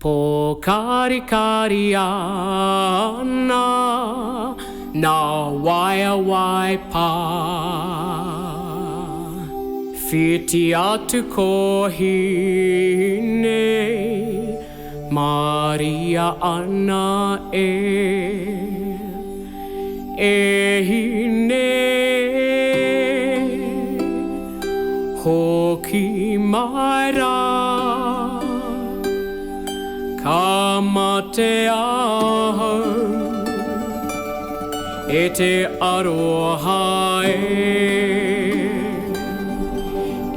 Pokari kariana na waia waipa Whiti atu kohine Maria ana hine Hoki maira Ka te ahau E te aroha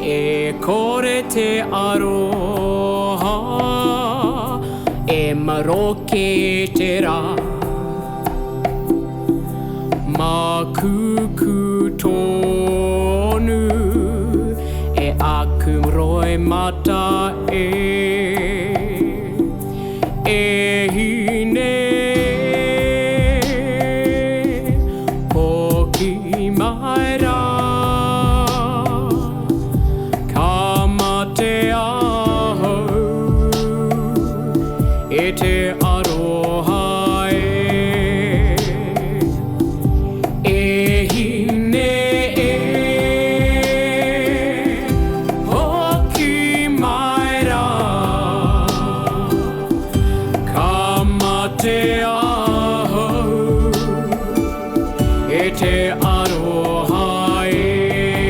E kore te aroha E maroke te rā Ma kuku tonu E aku roi mata hine Hoki maira Ka te ahau E te aroha hine Hoki maira Te ahau E te aroha hine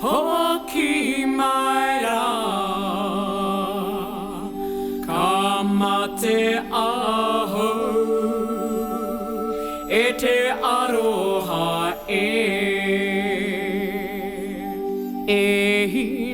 Hoki maira Ka te ahau E te aroha hine